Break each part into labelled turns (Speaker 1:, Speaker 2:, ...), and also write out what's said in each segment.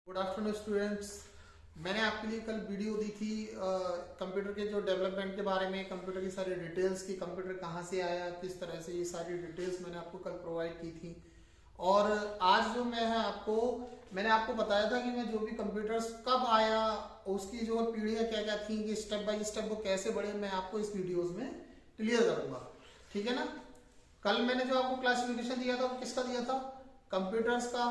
Speaker 1: Good afternoon students. मैंने आपके लिए कल वीडियो दी थी कंप्यूटर के जो डेवलपमेंट के बारे में, कंप्यूटर की सारी डिटेल्स की, कंप्यूटर कहाँ से आया, किस तरह से, ये सारी डिटेल्स मैंने आपको कल प्रोवाइड की थी। और आज जो मैंने आपको बताया था कि मैं जो भी कंप्यूटर्स कब आया, उसकी जो पीढ़ियाँ क्या क्या थी, कि स्टेप बाय स्टेप वो कैसे बढ़े, मैं आपको इस वीडियोज में क्लियर करूंगा। ठीक है ना। कल मैंने जो आपको क्लासिफिकेशन दिया था वो किसका दिया था? कंप्यूटर्स का।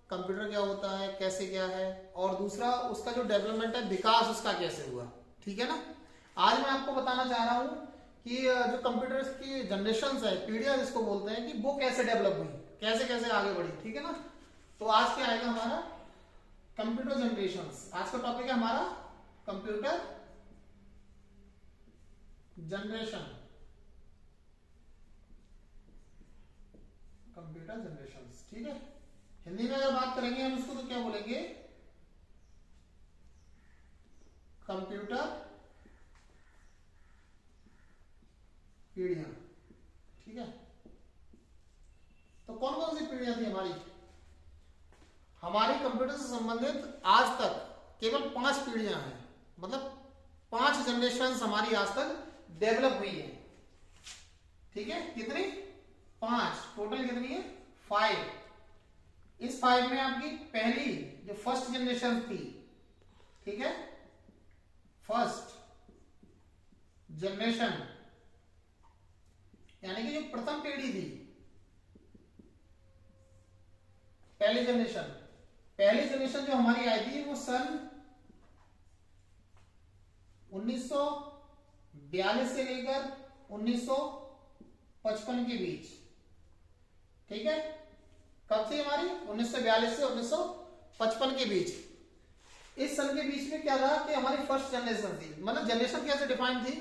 Speaker 1: कंप्यूटर क्या होता है, कैसे क्या है, और दूसरा उसका जो डेवलपमेंट है, विकास उसका कैसे हुआ। ठीक है ना। आज मैं आपको बताना चाह रहा हूं कि जो कंप्यूटर्स की जनरेशन है, पीढ़ियां जिसको बोलते हैं, कि वो कैसे डेवलप हुई, कैसे कैसे आगे बढ़ी। ठीक है ना। तो आज क्या आएगा हमारा? Computer generation. आज का टॉपिक है हमारा कंप्यूटर जनरेशन। Computer generation. ठीक है। हिंदी में अगर बात करेंगे हम इसको तो क्या बोलेंगे? कंप्यूटर पीढ़ियां। ठीक है। तो कौन कौन सी पीढ़ियां थी हमारी कंप्यूटर से संबंधित? आज तक केवल 5 पीढ़ियां हैं, मतलब 5 जनरेशन हमारी आज तक डेवलप हुई है। ठीक है। कितनी? 5। टोटल कितनी है? 5। इस 5 में आपकी पहली जो फर्स्ट जनरेशन थी, ठीक है, फर्स्ट जनरेशन यानी कि जो प्रथम पीढ़ी थी, पहली जनरेशन जो हमारी आई थी वो सन 1942 से लेकर 1955 के बीच। ठीक है। कब थी हमारी? 1942 से 1955 के बीच। इस सन के बीच में क्या था कि हमारी फर्स्ट जनरेशन थी। मतलब जनरेशन कैसे डिफाइन थी?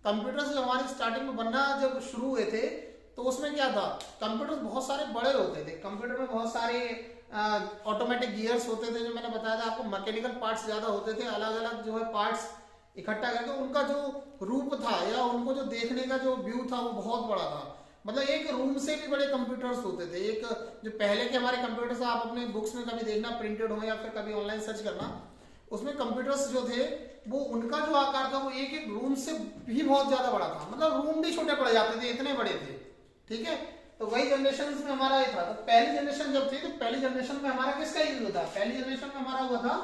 Speaker 1: कंप्यूटर से हमारी स्टार्टिंग में बनना जब शुरू हुए थे तो उसमें क्या था, कंप्यूटर बहुत सारे बड़े होते थे। कंप्यूटर में बहुत सारे ऑटोमेटिक गियर्स होते थे, जो मैंने बताया था आपको। मैकेनिकल पार्ट्स ज्यादा होते थे, अलग अलग जो है पार्ट्स इकट्ठा करके उनका जो रूप था या उनको जो देखने का जो व्यू था वो बहुत बड़ा था। मतलब एक रूम से भी बड़े कंप्यूटर्स होते थे। एक जो पहले के हमारे कंप्यूटर्स, आप अपने बुक्स में कभी देखना, प्रिंटेड हो या फिर कभी ऑनलाइन सर्च करना, उसमें कंप्यूटर्स जो थे वो उनका जो आकार था वो एक एक रूम से भी बहुत ज्यादा बड़ा था। मतलब रूम भी छोटे पड़ जाते थे, इतने बड़े थे। ठीक है। तो वही जनरेशन में हमारा ये था। तो पहली जनरेशन जब थी तो पहली जनरेशन में हमारा किसका यूज होता? पहली जनरेशन में हमारा हुआ था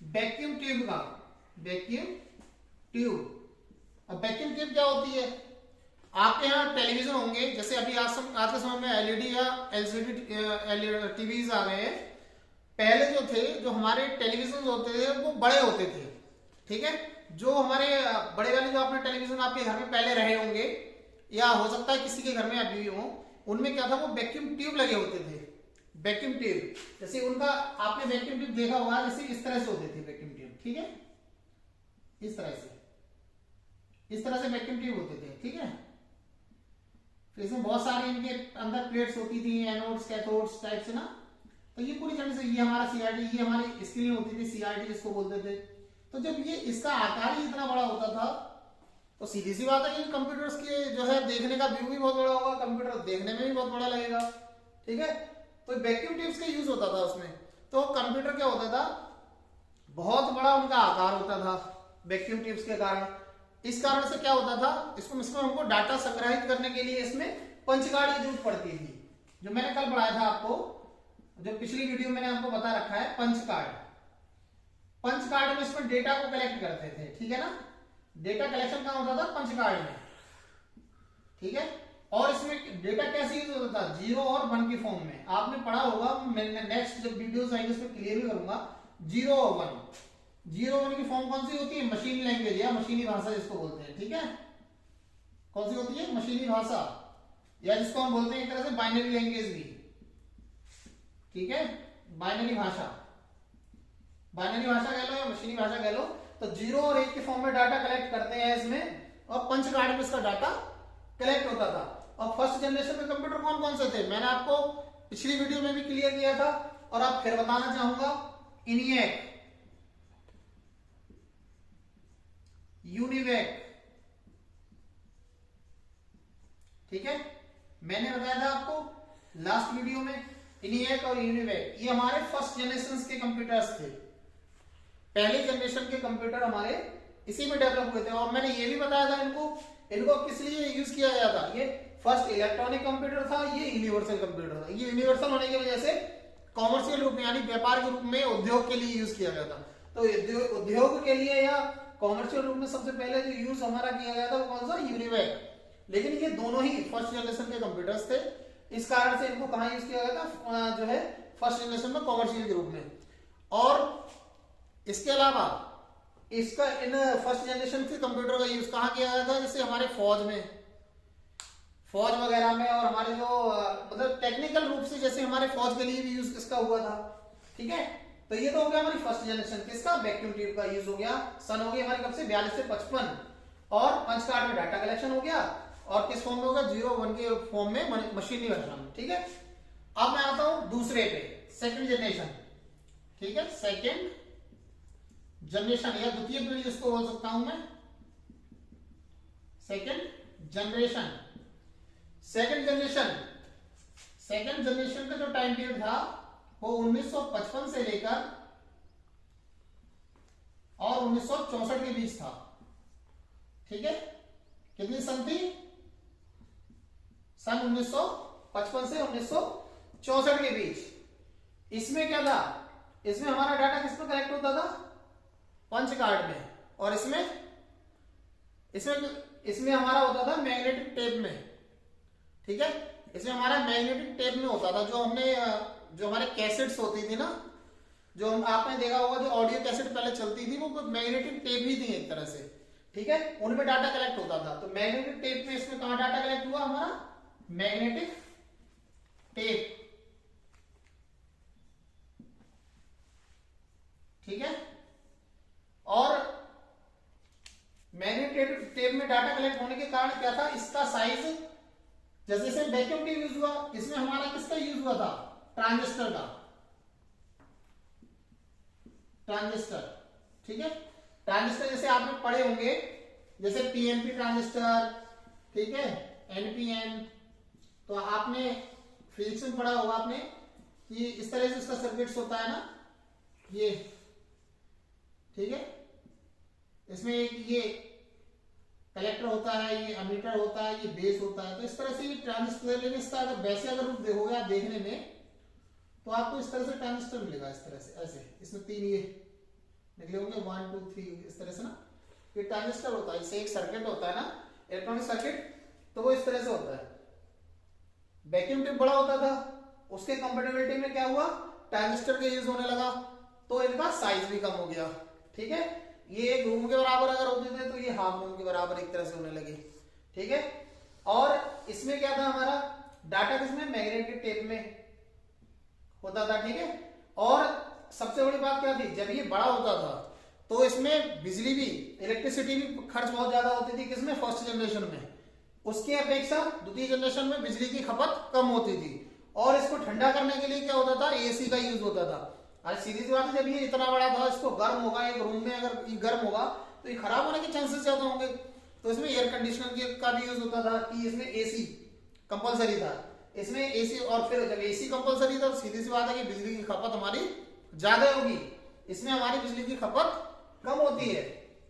Speaker 1: वैक्यूम ट्यूब का। Vacuum tube. अब वैक्यूम ट्यूब क्या होती है? आपके यहाँ टेलीविजन होंगे, जैसे अभी आज के समय में एलईडी या एलसीडी टीवीज आ गए हैं। पहले जो थे, जो हमारे टेलीविजन होते थे वो बड़े होते थे। ठीक है। जो हमारे बड़े वाले जो आपने टेलीविजन आपके घर में पहले रहे होंगे, या हो सकता है किसी के घर में अभी भी हो, उनमें क्या था, वो वैक्यूम ट्यूब लगे होते थे। वैक्यूम ट्यूब जैसे उनका आपने वैक्यूम ट्यूब देखा होगा, जैसे इस तरह से होते थे वैक्यूम ट्यूब। ठीक है। इस तरह से वैक्यूम ट्यूब होते थे। ठीक है। फिर इसमें बहुत सारे इनके अंदर प्लेट्स होती थी, एनोड्स कैथोड्स टाइप से ना। तो ये पूरी तरह से, ये हमारा सीआरटी, ये हमारी स्क्रीन होती थी सीआरटी जिसको बोलते थे। तो जब ये इसका आकार ही इतना बड़ा होता था तो सीधी सी बात है कि कंप्यूटर्स के जो है देखने का व्यू भी बहुत बड़ा होगा, कंप्यूटर देखने में भी बहुत बड़ा लगेगा। ठीक है। तो वैक्यूम ट्यूब्स का यूज होता था उसमें। तो कंप्यूटर क्या होता था, बहुत बड़ा उनका आकार होता था वैक्यूम ट्यूब्स के कारण। इस कारण से क्या होता था, इसमें हमको डाटा संग्रहित करने के लिए इसमें पंच कार्ड की जरूरत पड़ती थी। जो मैंने कल पढ़ाया था आपको, जो पिछली वीडियो मैंने आपको बता रखा है, पंच कार्ड में इसमें डेटा को कलेक्ट करते थे। ठीक है ना। डेटा कलेक्शन कहां होता था? पंच कार्ड में। ठीक है। और इसमें डेटा कैसे यूज होता था? 0 और 1 के फॉर्म में। आपने पढ़ा होगा, मैं नेक्स्ट जब वीडियोस आएंगे उसमें क्लियर भी करूंगा। 0 और 1, 0 1 की फॉर्म कौन सी होती है? मशीन लैंग्वेज या मशीनी भाषा जिसको बोलते हैं। ठीक है। कौन सी होती है? मशीनी भाषा, या जिसको हम बोलते हैं एक तरह से बाइनरी लैंग्वेज भी। ठीक है। बाइनरी भाषा कह लो या मशीनी भाषा कह लो। तो 0 और 1 के फॉर्म में डाटा कलेक्ट करते हैं इसमें, और पंच कार्ड में इसका डाटा कलेक्ट होता था। और फर्स्ट जनरेशन में कंप्यूटर कौन कौन से थे, मैंने आपको पिछली वीडियो में भी क्लियर किया था, और अब फिर बताना चाहूंगा। ENIAC, UNIVAC. ठीक है। मैंने बताया था आपको लास्ट वीडियो में ENIAC और UNIVAC ये हमारे फर्स्ट जनरेशन के कंप्यूटर्स थे। पहले जनरेशन के कंप्यूटर हमारे इसी में डेवलप हुए थे। और मैंने ये भी बताया था इनको किस लिए यूज किया गया था। ये फर्स्ट इलेक्ट्रॉनिक कंप्यूटर था, ये यूनिवर्सल कंप्यूटर था। ये यूनिवर्सल होने की वजह से कॉमर्शियल रूप में यानी व्यापार के रूप में उद्योग के लिए यूज किया गया था। तो उद्योग के लिए या कॉमर्शियल रूप में सबसे पहले जो यूज हमारा किया गया था वो कौन सा, यूनिवैक। लेकिन ये दोनों ही फर्स्ट जनरेशन के कंप्यूटर्स थे, इस कारण से इनको कहां यूज किया गया था, जो है फर्स्ट जनरेशन में कॉमर्शियल के रूप में। और इसके अलावा इसका इन फर्स्ट जनरेशन के कंप्यूटर का यूज कहां किया गया था, जैसे हमारे फौज वगैरह में, और हमारे जो मतलब टेक्निकल रूप से जैसे हमारे फौज के लिए भी यूज इसका हुआ था। ठीक है, तो ये तो हो गया हमारी फर्स्ट जनरेशन किसका, वैक्यूम ट्यूब का यूज हो गया। सन हो गई हमारी कब से, 42 से 55, और पंच कार्ड में डाटा कलेक्शन हो गया, और किस फॉर्म में होगा, 0-1 के फॉर्म में मशीनी भाषा में। ठीक है, अब मैं आता हूं दूसरे पे, सेकंड जनरेशन। ठीक है, सेकंड जनरेशन या द्वितीय पीढ़ी जिसको बोल सकता हूं मैं, सेकंड जनरेशन। सेकंड जनरेशन का जो टाइम पीरियड था वो 1955 से लेकर और 1964 के बीच था। ठीक है, कितनी सन थी, सन 1955 से 1964 के बीच। इसमें क्या था, इसमें हमारा डाटा किस पर कलेक्ट होता था, पंच कार्ड में, और इसमें हमारा होता था मैग्नेटिक टेप में। ठीक है, इसमें हमारा मैग्नेटिक टेप में होता था, जो हमारे कैसेट्स होती थी ना, जो आपने देखा होगा जो ऑडियो कैसेट पहले चलती थी वो मैग्नेटिक टेप ही थी एक तरह से। ठीक है, उनमें डाटा कलेक्ट होता था। तो मैग्नेटिक टेप में इसमें कहां डाटा कलेक्ट हुआ हमारा, मैग्नेटिक टेप। ठीक है, और मैग्नेटिक टेप में डाटा कलेक्ट होने के कारण क्या था, इसका साइज, जैसे वैक्यूम ट्यूब यूज हुआ, इसमें हमारा किसका यूज हुआ था, ट्रांजिस्टर का, ट्रांजिस्टर। ठीक है, ट्रांजिस्टर जैसे आपने पढ़े होंगे, जैसे पीएनपी ट्रांजिस्टर, ठीक है, एनपीएन, तो आपने फिजिक्स में पढ़ा होगा आपने कि इस तरह से इसका सर्किट्स होता है ना, ये। ठीक है, इसमें एक ये कलेक्टर होता है, ये अमीटर होता है, ये बेस होता है। तो इस तरह से ये ट्रांजिस्टर, लेकिन इसका अगर वैसे अगर रूप देखोगे आप देखने में, तो आपको इस तरह से ट्रांजिस्टर मिलेगा, इस तरह से ऐसे। इसमें 3 ये निकले होंगे, 1 2 3 इस तरह से ना, ये ट्रांजिस्टर होता है। इससे एक सर्किट होता है ना, इलेक्ट्रॉनिक सर्किट, तो वो इस तरह से होता है। वैक्यूम ट्यूब बड़ा होता था, उसके कंपैटिबिलिटी में क्या हुआ, ट्रांजिस्टर के यूज होने लगा, तो इनका साइज भी कम हो गया। ठीक है, ये 1 रूम के बराबर अगर होते थे तो ये हाफ रूम के बराबर एक तरह से होने लगे। ठीक है, और इसमें क्या था हमारा डाटा, किसमें, मैग्नेटिक टेप में होता था। ठीक है, और सबसे बड़ी बात क्या थी, जब ये बड़ा होता था तो इसमें बिजली भी, इलेक्ट्रिसिटी भी खर्च बहुत ज्यादा होती थी, किसमें, फर्स्ट जनरेशन में। उसकी अपेक्षा द्वितीय जनरेशन में बिजली की खपत कम होती थी, और इसको ठंडा करने के लिए क्या होता था, एसी का यूज होता था। आज सीधी सी बात है, जब ये इतना बड़ा था, इसको गर्म होगा, एक रूम में अगर ये गर्म होगा तो ये खराब होने के चांसेस ज्यादा होंगे। तो इसमें एयर कंडीशनर का भी यूज होता था, कि इसमें एसी कंपलसरी था, इसमें एसी। और फिर जब एसी कंपलसरी था तो सीधी सी बात है कि बिजली की खपत हमारी ज्यादा होगी, इसमें हमारी बिजली की खपत कम होती है,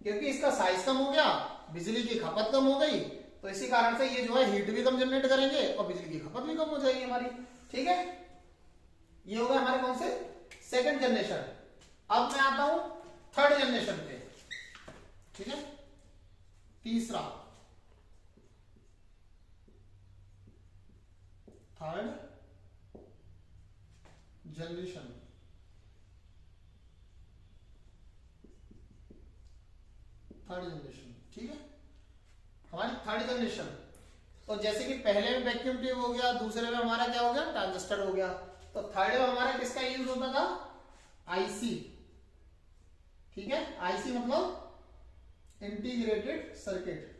Speaker 1: क्योंकि इसका साइज कम हो गया, बिजली की खपत कम हो गई, तो इसी कारण से ये जो है हीट भी कम जनरेट करेंगे और बिजली की खपत भी कम हो जाएगी हमारी। ठीक है, ये होगा हमारे कौन से, सेकंड जनरेशन। अब मैं आता हूं थर्ड जनरेशन पे। ठीक है, तीसरा, थर्ड जनरेशन। ठीक है, हमारी थर्ड जनरेशन। तो जैसे कि पहले में वैक्यूम ट्यूब हो गया, दूसरे में हमारा क्या हो गया, ट्रांजिस्टर हो गया। तो थर्ड में हमारा किसका यूज होता था, आईसी। ठीक है, आईसी मतलब इंटीग्रेटेड सर्किट।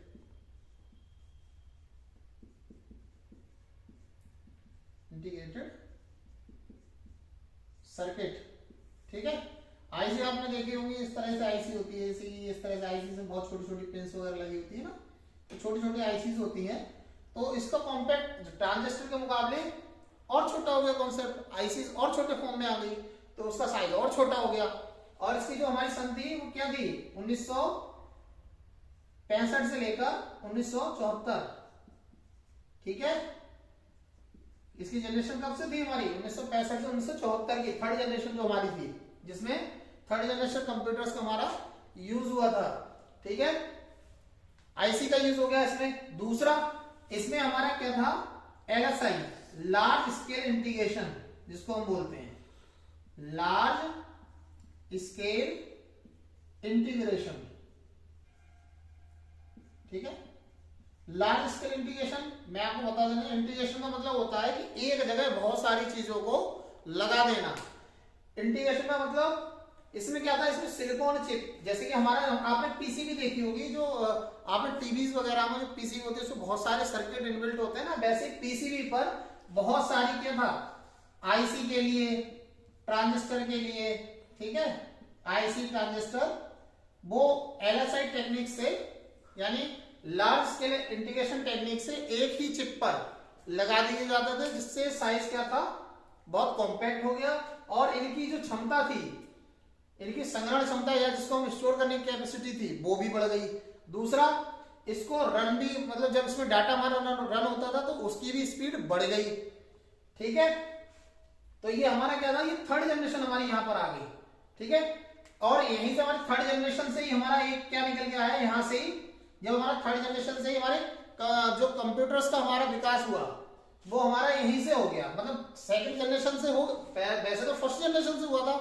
Speaker 1: Integrated circuit. ठीक है, आईसी आपने देखी होंगी, इस तरह से आईसी होती है, इस तरह से आईसी में बहुत छोटी छोटी पिन्स वगैरह लगी होती है ना, तो छोटी छोटी आईसीज होती हैं। तो इसका कॉम्पैक्ट ट्रांजिस्टर के मुकाबले और छोटा हो गया कॉन्सेप्ट, आईसी और छोटे फॉर्म में आ गई तो उसका साइज और छोटा हो गया। और इसकी जो हमारी सन थी वो क्या थी, 1965 से लेकर 1974, ठीक है। इसकी जनरेशन कब से थी हमारी, 1965 से 1974 की थर्ड जनरेशन जो हमारी थी, जिसमें थर्ड जनरेशन कंप्यूटर्स का हमारा यूज हुआ था, ठीक है। आईसी का यूज हो गया इसमें। दूसरा इसमें हमारा क्या था, एलएसआई, लार्ज स्केल इंटीग्रेशन, जिसको हम बोलते हैं लार्ज स्केल इंटीग्रेशन, ठीक है। लार्ज स्केल इंटीग्रेशन मैं आपको बता देना, इंटीग्रेशन का मतलब होता है कि एक जगह बहुत सारी चीजों को लगा देना। इंटीग्रेशन का मतलब इसमें क्या था, इसमें सिलिकॉन चिप, जैसे कि हमारा आपने पीसीबी देखी होगी, जो आपने टीवीज वगैरह में जो पीसीबी होते हैं उसमें बहुत सारे सर्किट इनबिल्ट होते हैं ना, वैसे पीसीबी पर बहुत सारी क्या था, आईसी के लिए, ट्रांजिस्टर के लिए, ठीक है, आईसी ट्रांजिस्टर, वो एलएसआई टेक्निक से यानी लार्ज स्केल इंटीग्रेशन टेक्निक से एक ही चिप पर लगा दिए जाते थे, जिससे साइज क्या था, बहुत कॉम्पैक्ट हो गया और इनकी जो क्षमता थी, इनकी संग्रहण क्षमता या जिसको हम स्टोर करने की कैपेसिटी थी वो भी बढ़ गई। दूसरा इसको रन भी, मतलब जब इसमें डाटा हमारा रन होता था तो उसकी भी स्पीड बढ़ गई, ठीक है। तो ये हमारा क्या था, ये थर्ड जनरेशन हमारी यहां पर आ गई, ठीक है। और यहीं से हमारी थर्ड जनरेशन से ही हमारा एक क्या निकल के आया, यहां से ही जब हमारा थर्ड जनरेशन से ही हमारे जो कंप्यूटर्स का हमारा विकास हुआ वो हमारा यहीं से हो गया। मतलब सेकंड जनरेशन से हो, वैसे तो फर्स्ट जनरेशन से हुआ था,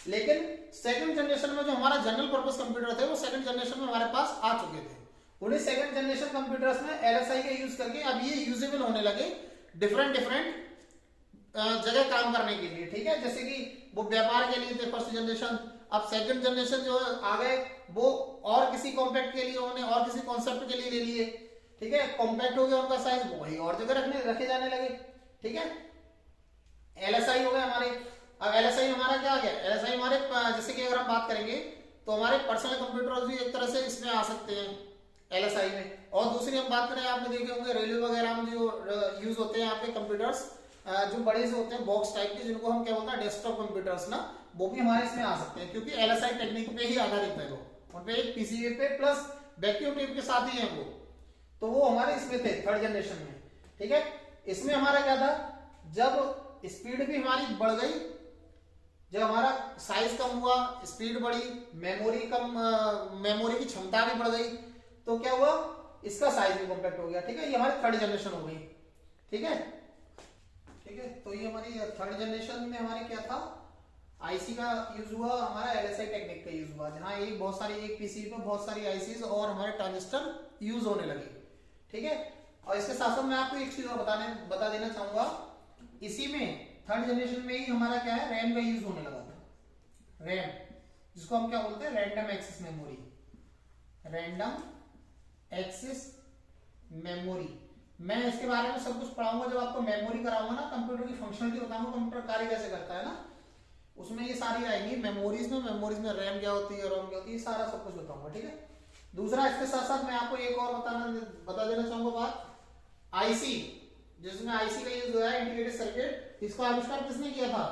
Speaker 1: लेकिन सेकंड जनरेशन में जो हमारा जनरल पर्पस कंप्यूटर थे वो सेकंड जनरेशन में हमारे पास आ चुके थे। उन्हीं सेकंड जनरेशन कंप्यूटर्स में एलएसआई का यूज करके अब ये यूजेबल होने लगे डिफरेंट जगह काम करने के लिए, ठीक है। जैसे कि वो व्यापार के लिए थे फर्स्ट जनरेशन, अब सेकंड जनरेशन जो आ गए वो और किसी कॉम्पैक्ट के लिए, उन्होंने और किसी कॉन्सेप्ट के लिए ले लिए, ठीक है। कॉम्पैक्ट हो गया उनका साइज, वो वही और जगह रखे जाने लगे, ठीक है। एलएसआई हो गए हमारे। अब एलएसआई हमारा क्या आ गया, एलएसआई हमारे जैसे कि अगर हम बात करेंगे तो हमारे पर्सनल कंप्यूटर भी एक तरह से इसमें आ सकते हैं एलएसआई में। और दूसरी हम बात करें, आपने देखे होंगे रेलवे वगैरह में जो यूज होते हैं आपके कंप्यूटर्स, जो बड़े से होते हैं बॉक्स टाइप के, जिनको हम क्या बोलते हैं डेस्कटॉप कंप्यूटर्स ना, वो भी हमारे इसमें आ सकते हैं, क्योंकि एलएसआई टेक्निक पे ही आधारित है वो, उन पे एक पीसीबी पे प्लस वैक्यूम ट्यूब के साथ ही है वो, तो वो हमारे इसमें थे थर्ड जनरेशन में, ठीक है। इसमें हमारा क्या था, जब स्पीड भी हमारी बढ़ गई, जब हमारा साइज कम हुआ, स्पीड बढ़ी, मेमोरी की क्षमता भी बढ़ गई, तो क्या हुआ, इसका साइज भी कॉम्पैक्ट हो गया, ठीक है। ये हमारी थर्ड जनरेशन हो गई, ठीक है, ठीक है। तो ये हमारी थर्ड जनरेशन में हमारे क्या था, आईसी का यूज हुआ, हमारा एलएसआई टेक्निक का यूज हुआ, जहां एक बहुत सारी एक पीसीबी पे बहुत सारी आईसीज और हमारे ट्रांजिस्टर यूज होने लगे, ठीक है। और इसके साथ साथ मैं आपको एक चीज और बता देना चाहूंगा, इसी में थर्ड जनरेशन में ही हमारा क्या है, रैम का यूज होने लगा था। रैम, जिसको हम क्या बोलते हैं, random access memory, random access memory. मैं इसके बारे में सब कुछ पढ़ाऊंगा जब आपको मेमोरी कराऊंगा ना, कंप्यूटर की फंक्शनलिटी बताऊंगा, कंप्यूटर कार्य कैसे करता है ना, उसमें ये सारी आएंगी मेमोरीज में रैम क्या होती है, रोम क्या होती है, सारा सब कुछ बताऊंगा, ठीक है। दूसरा इसके साथ साथ मैं आपको एक और बता देना चाहूंगा बात, आईसी, जिसमें आईसी का यूज हुआ है, इंटीग्रेटेड सर्किट, इसका आविष्कार किसने किया था,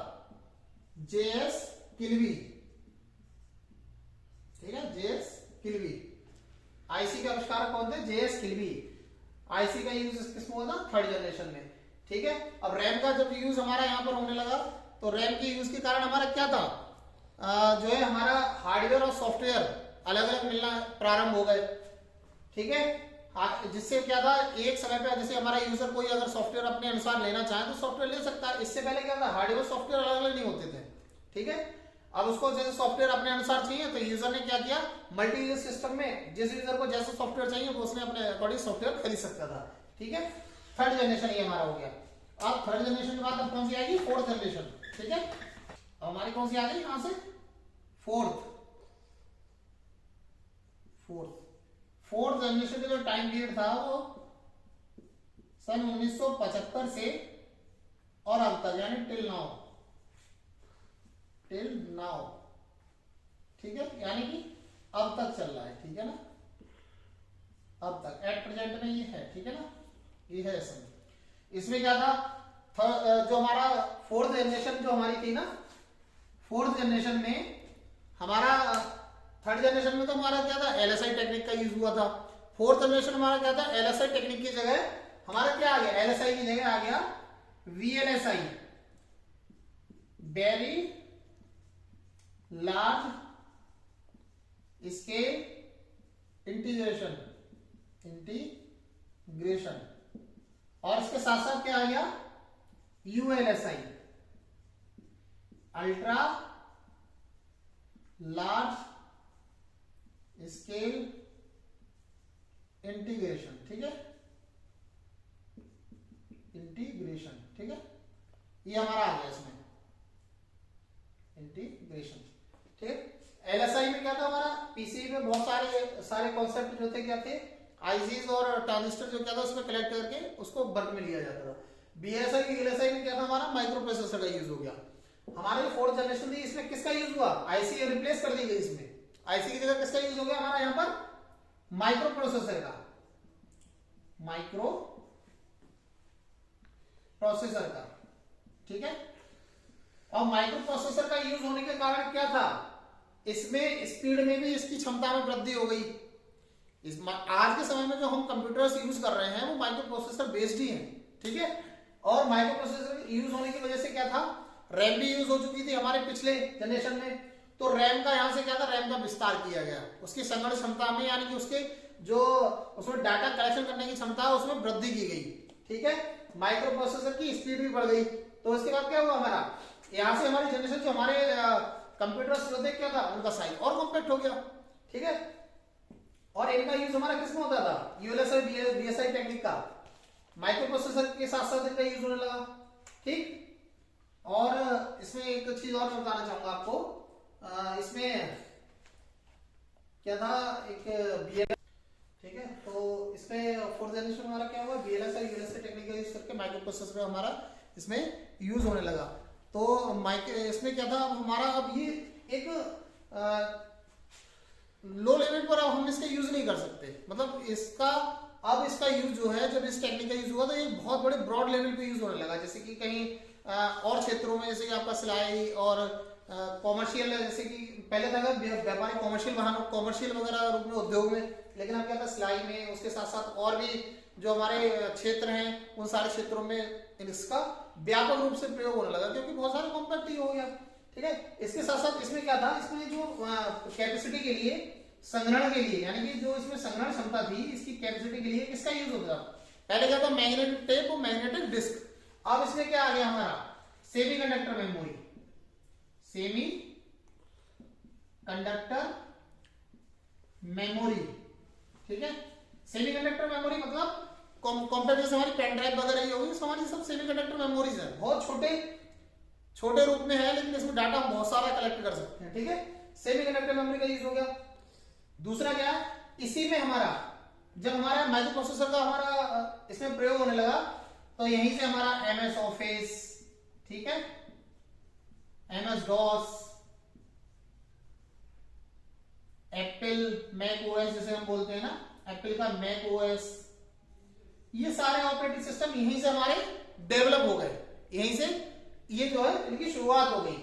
Speaker 1: जेएस किल्बी, ठीक है, जेएस किल्बी। आईसी के आविष्कार कौन थे, जेएस किल्बी। आईसी का यूज किसमें हुआ था, थर्ड जनरेशन में, ठीक है। अब रैम का जब यूज हमारा यहाँ पर होने लगा, तो रैम के यूज के कारण हमारा क्या था, जो है हमारा हार्डवेयर और सॉफ्टवेयर अलग अलग मिलना प्रारंभ हो गए, ठीक है। जिससे क्या था, एक समय पे जैसे हमारा यूजर कोई अगर सॉफ्टवेयर अपने अनुसार लेना चाहे तो सॉफ्टवेयर ले सकता है। इससे पहले क्या था, हार्डवेयर सॉफ्टवेयर अलग अलग नहीं होते थे, ठीक है। अब उसको जैसे सॉफ्टवेयर अपने अनुसार चाहिए तो यूजर ने क्या किया, मल्टी यूजर सिस्टम में जिस यूजर को जैसा सॉफ्टवेयर चाहिए वो उसने अपने अकॉर्डिंग सॉफ्टवेयर खरीद सकता था, ठीक है। थर्ड जनरेशन ये हमारा हो गया। अब थर्ड जनरेशन के बाद अब कौन सी आएगी, फोर्थ जनरेशन, ठीक है। अब हमारी कौन सी आ गई यहां से, फोर्थ जनरेशन का जो टाइम पीरियड था वो सन 1975 से और अब तक, यानी टिल नाउ, ठीक है, यानी कि अब तक चल रहा है, ठीक है ना, अब तक एट प्रेजेंट में ये है, ठीक है ना, ये है इसमें क्या था, जो हमारा फोर्थ जनरेशन जो हमारी थी ना, फोर्थ जनरेशन में हमारा, थर्ड जनरेशन में तो हमारा क्या था, एलएसआई टेक्निक का यूज हुआ था। फोर्थ जनरेशन हमारा क्या था, एलएसआई टेक्निक की जगह हमारा क्या आ गया, एलएसआई की जगह आ गया VLSI, very large scale integration, और इसके साथ साथ क्या आ गया, ULSI, ultra large scale integration. ठीक है, इंटीग्रेशन, ठीक है, ये हमारा आ गया इसमें इंटीग्रेशन। ठीक है, एलएसआई में क्या था हमारा, पीसीबी में बहुत सारे कॉन्सेप्ट जो थे क्या थे, आईजीज और ट्रांजिस्टर जो क्या था उसमें कलेक्ट करके उसको वर्क में लिया जाता था। बीएसआई की एलएसआई में क्या था हमारा, माइक्रो प्रोसेसर का यूज हो गया। हमारे जो फोर्थ जनरेशन थी इसमें किसका यूज हुआ, आईसी रिप्लेस कर दी गई, इसमें आईसी की जगह किसका यूज हो गया हमारा यहाँ पर, माइक्रो प्रोसेसर का, माइक्रो प्रोसेसर का। ठीक है, और माइक्रो प्रोसेसर का यूज होने के कारण क्या था, इसमें स्पीड में भी इसकी क्षमता में वृद्धि हो गई। आज के समय में जो हम कंप्यूटर्स यूज कर रहे हैं वो माइक्रो प्रोसेसर बेस्ड ही हैं। ठीक है, और माइक्रो प्रोसेसर यूज होने की वजह से क्या था, रैम भी यूज हो चुकी थी हमारे पिछले जनरेशन में, तो रैम का यहां से क्या था, रैम का विस्तार किया गया, उसकी संगणन क्षमता में, यानी कि उसके जो उसमें डाटा कलेक्शन करने की क्षमता है उसमें वृद्धि की गई। ठीक है, माइक्रो प्रोसेसर की स्पीड भी बढ़ गई। तो इसके बाद क्या हुआ हमारा, यहां से हमारी जनरेशन जो हमारे कंप्यूटर्स होते क्या था, उनका साइज और कॉम्पैक्ट हो गया। ठीक है, और इनका यूज हमारा किसमें होता था, यूएलएसआई बीएसआई टेक्निक का, माइक्रो प्रोसेसर के साथ साथ इनका यूज होने लगा। ठीक, और इसमें एक चीज और मैं बताना चाहूंगा आपको, इसमें क्या था, एक बीएल, ठीक है, तो इसमें फोर्थ जनरेशन हमारा क्या हुआ, बीएलएसआई यूएलएसआई टेक्निक का यूज करके माइक्रो प्रोसेसर हमारा इसमें यूज होने लगा। तो इसमें क्या था, अब हमारा अब ये एक लो लेवल पर अब हम इसका यूज नहीं कर सकते, मतलब इसका अब इसका यूज जो है, जब इस टेक्निक का यूज हुआ तो ये बहुत बड़े ब्रॉड लेवल पे यूज होने लगा, जैसे कि कहीं और क्षेत्रों में, जैसे कि आपका सिलाई और कॉमर्शियल, जैसे कि पहले था व्यापारिक कॉमर्शियल वाहन, कॉमर्शियल वगैरह रूप में उद्योग में, लेकिन अब क्या था सिलाई में, उसके साथ साथ और भी जो हमारे क्षेत्र हैं उन सारे क्षेत्रों में इसका व्यापक रूप से प्रयोग होने लगा, क्योंकि बहुत सारे कॉम्पैक्ट हो गया। ठीक है, इसके साथ साथ इसमें क्या था, इसमें जो कैपेसिटी के लिए, संग्रहण के लिए, यानी कि जो इसमें संग्रहण क्षमता थी इसकी कैपेसिटी के लिए इसका यूज होता था। पहले क्या था, मैग्नेटिक टेप और मैग्नेटिक डिस्क। अब इसमें क्या आ गया हमारा, semi conductor memory, semi conductor memory. ठीक है, सेमी कंडक्टर मेमोरी मतलब कॉम्पैक्ट, जैसे हमारी पेन ड्राइव वगैरह ही होगी, हमारी सब सेमी कंडक्टर मेमोरीज है, बहुत छोटे रूप में है, लेकिन इसमें डाटा हम बहुत सारा कलेक्ट कर सकते हैं। ठीक है, सेमी कंडक्टर मेमोरी का यूज हो गया। दूसरा क्या है, इसी में हमारा जब हमारा माइक्रो प्रोसेसर का हमारा इसमें प्रयोग होने लगा, तो यहीं से हमारा एमएस ऑफिस, ठीक है, MS DOS, Apple Mac OS जिसे हम बोलते हैं ना, एप्पल का मैक ओएस, ये सारे ऑपरेटिंग सिस्टम यहीं से हमारे डेवलप हो गए, यहीं से ये जो है इनकी शुरुआत हो गई।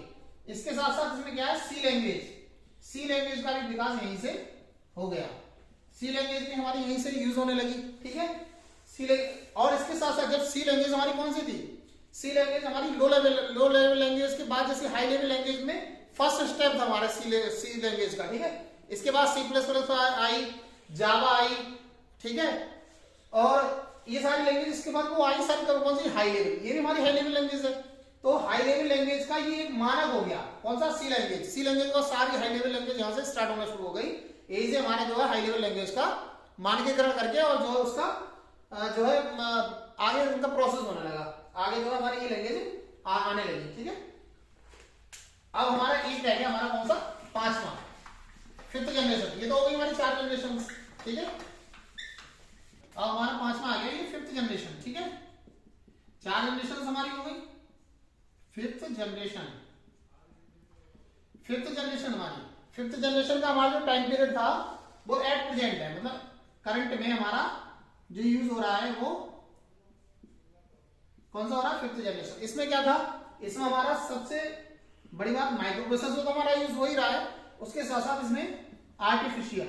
Speaker 1: इसके साथ साथ इसमें क्या है, सी लैंग्वेज का भी विकास यहीं से हो गया, सी लैंग्वेज भी हमारी यहीं से यूज होने लगी। ठीक है, और इसके साथ साथ जब सी लैंग्वेज हमारी कौन सी थी, सी लैंग्वेज हमारी लो लेवल लैंग्वेज के बाद, जैसे हाई लेवल लैंग्वेज में फर्स्ट स्टेप था हमारा सी लैंग्वेज का। ठीक है, इसके बाद C++ आई, जावा आई। ठीक है, और ये सारी लैंग्वेज के बाद वो आई सारी कौन सी, हाई लेवल, ये भी हमारी हाई लेवल लैंग्वेज है। तो हाई लेवल लैंग्वेज का ये एक मानक हो गया, कौन सा, सी लैंग्वेज का सारी हाई लेवल लैंग्वेज यहां से स्टार्ट होना शुरू हो गई। यही से हमारे जो है हाई लेवल लैंग्वेज का मानकीकरण करके, और जो है उसका जो है आगे उनका प्रोसेस होने लगा, आगे जो है हमारी ये लैंग्वेज आने लगी। ठीक है, अब हमारा एक रह गया हमारा कौन सा, पांचवा, फिफ्थ जनरेशन। ये तो हो गई हमारी 4 जनरेशन। ठीक है, अब हमारा पांचवा आ गया ये फिफ्थ जनरेशन। ठीक है, 4 जनरेशन हमारी हो गई, फिफ्थ जनरेशन हमारी, फिफ्थ जनरेशन का हमारा जो टाइम पीरियड था वो एट प्रेजेंट है, मतलब करंट में हमारा जो यूज हो रहा है वो कौन सा हो रहा है, 5th जनरेशन। इसमें क्या था, इसमें हमारा सबसे बड़ी बात माइक्रो प्रोसेसर तो हमारा यूज हो ही रहा है, उसके साथ साथ इसमें आर्टिफिशियल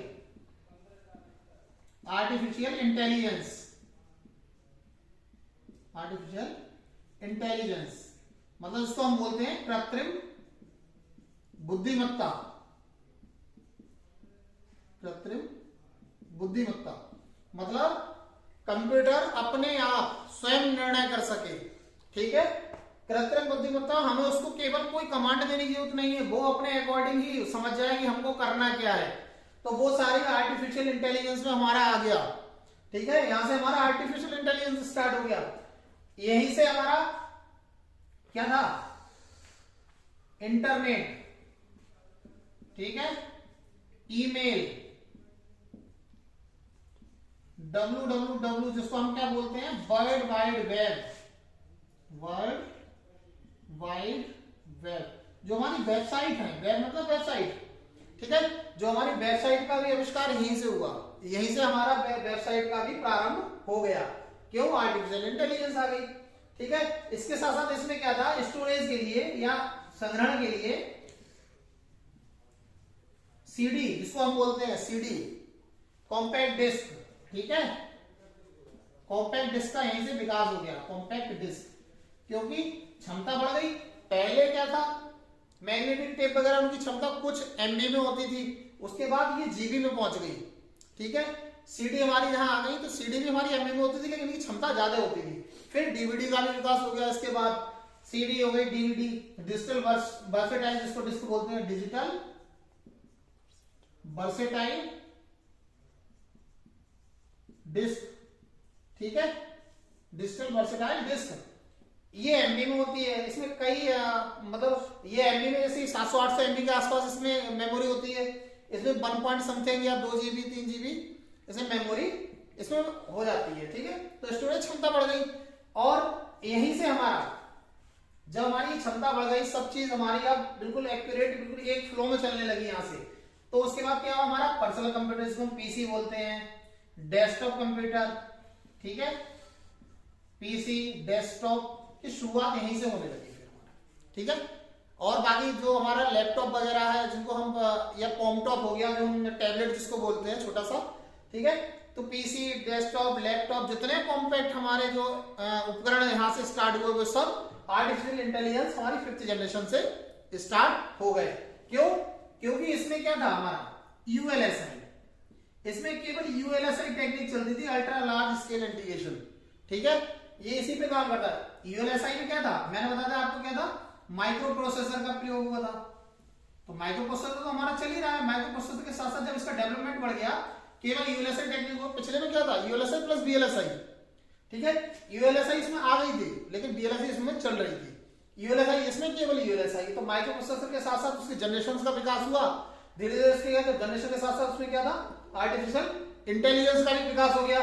Speaker 1: इंटेलिजेंस, मतलब इसको हम बोलते हैं कृत्रिम बुद्धिमत्ता। मतलब कंप्यूटर अपने आप स्वयं निर्णय कर सके, ठीक है। कृत्रिम बुद्धिमत्ता, हमें उसको केवल कोई कमांड देने की जरूरत नहीं है, वो अपने अकॉर्डिंग ही समझ जाए कि हमको करना क्या है। तो वो सारी आर्टिफिशियल इंटेलिजेंस में हमारा आ गया, ठीक है। यहां से हमारा आर्टिफिशियल इंटेलिजेंस स्टार्ट हो गया। यहीं से हमारा क्या था, इंटरनेट, ठीक है, ईमेल, www जिसको हम क्या बोलते हैं, वर्ल्ड वाइड वेब, जो हमारी वेबसाइट है, वेब मतलब वेबसाइट, ठीक है। जो हमारी वेबसाइट का भी आविष्कार यहीं से हुआ, यहीं से हमारा वेबसाइट का भी प्रारंभ हो गया। क्यों, आर्टिफिशियल इंटेलिजेंस आ गई, ठीक है। इसके साथ साथ इसमें क्या था, स्टोरेज के लिए या संग्रहण के लिए सीडी, जिसको हम बोलते हैं सीडी, कॉम्पैक्ट डिस्क, ठीक है। कॉम्पैक्ट डिस्क का यहीं से विकास हो गया, कॉम्पैक्ट डिस्क, क्योंकि क्षमता बढ़ गई। पहले क्या था, मैग्नेटिक टेप वगैरह उनकी क्षमता कुछ एमबी में होती थी, उसके बाद ये जीबी में पहुंच गई, ठीक है। सीडी हमारी जहां आ गई तो सीडी भी हमारी एमबी में होती थी, लेकिन इनकी क्षमता ज्यादा होती थी। फिर डीवीडी का भी विकास हो गया, इसके बाद सीडी हो गई, डीवीडी, डिजिटल वर्सेटाइल, जिसको डिस्क बोलते हैं, डिजिटल वर्सेटाइल डिस्क, ठीक है, डिजिटल वर्सेटाइल डिस्क। ये एमबी में होती है, इसमें कई मतलब ये एमबी में जैसे 700-800 एमबी के आसपास इसमें मेमोरी होती है। इसमें 1 पॉइंट समथिंग या 2 जीबी 3 जीबी इसमें मेमोरी इसमें हो जाती है, ठीक है। तो स्टोरेज क्षमता बढ़ गई, और यहीं से हमारा जब हमारी क्षमता बढ़ गई, सब चीज हमारी अब बिल्कुल एक्यूरेट, बिल्कुल एक फ्लो में चलने लगी यहां से। तो उसके बाद क्या हुआ, हमारा पर्सनल कंप्यूटर, जिसको हम पीसी बोलते हैं, डेस्कटॉप कंप्यूटर, ठीक है, पीसी, डेस्कटॉप की शुरुआत यहीं से होने लगी फिर हमारा, ठीक है। और बाकी जो हमारा लैपटॉप वगैरह है, जिनको हम या कॉमटॉप हो गया, जो हम टैबलेट जिसको बोलते हैं, छोटा सा, ठीक है। तो पीसी, डेस्कटॉप, लैपटॉप, जितने कॉम्पैक्ट हमारे जो उपकरण यहां से स्टार्ट हुए, वो सब आर्टिफिशियल इंटेलिजेंस हमारी 5th जनरेशन से स्टार्ट हो गए। क्यों, क्योंकि इसमें क्या था हमारा यूएलएसआई, इसमें केवल यूएलएसआई टेक्निक चलती थी, अल्ट्रा लार्ज स्केल इंटीग्रेशन, ठीक है। ये इसी पे काम करता है। यूएलएसआई में क्या था, मैंने बताया था आपको, क्या था, माइक्रो प्रोसेसर का प्रयोग हुआ था। तो माइक्रो प्रोसेसर तो हमारा चल ही रहा है, माइक्रो प्रोसेसर के साथ साथ जब इसका डेवलपमेंट बढ़ गया, केवल यूएलएसआई टेक्निक हो, पिछले में क्या था, यूएलएसआई प्लस बीएलएसआई, ठीक है। यूएलएसआई इसमें आ गई थी, लेकिन बीएलएसआई इसमें चल रही थी, यूएलएसआई इसमें केवल यूएलएसआई। तो माइक्रो प्रोसेसर के साथ साथ उसके जनरेशन का विकास हुआ, धीरे धीरे इसके जनरेशन के साथ साथ उसमें क्या था, आर्टिफिशियल इंटेलिजेंस का भी विकास हो गया।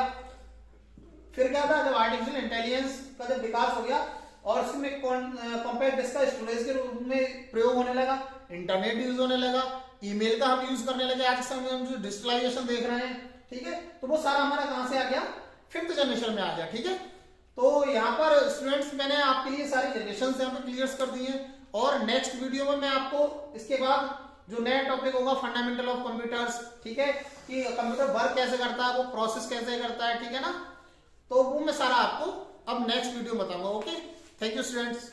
Speaker 1: फिर क्या था, जब आर्टिफिशियल इंटेलिजेंस का जब विकास हो गया और उसमें कॉम्पैक्ट डिस्क का स्टोरेज के रूप में प्रयोग होने लगा, इंटरनेट यूज होने लगा, ईमेल का हम यूज करने लगे, आज के समय में हम जो डिजिटलाइजेशन देख रहे हैं, ठीक है। तो वो सारा हमारा कहां से आ गया, 5th जनरेशन में आ गया, ठीक है। तो यहाँ पर स्टूडेंट्स मैंने आपके लिए सारी जनरेशन यहाँ पे क्लियर कर दी है, और नेक्स्ट वीडियो में मैं आपको इसके बाद जो नया टॉपिक होगा, फंडामेंटल ऑफ कंप्यूटर्स, ठीक है, कि कंप्यूटर वर्क कैसे करता है, वो प्रोसेस कैसे करता है, ठीक है ना। तो वो मैं सारा आपको अब नेक्स्ट वीडियो में बताऊंगा। Okay, thank you students.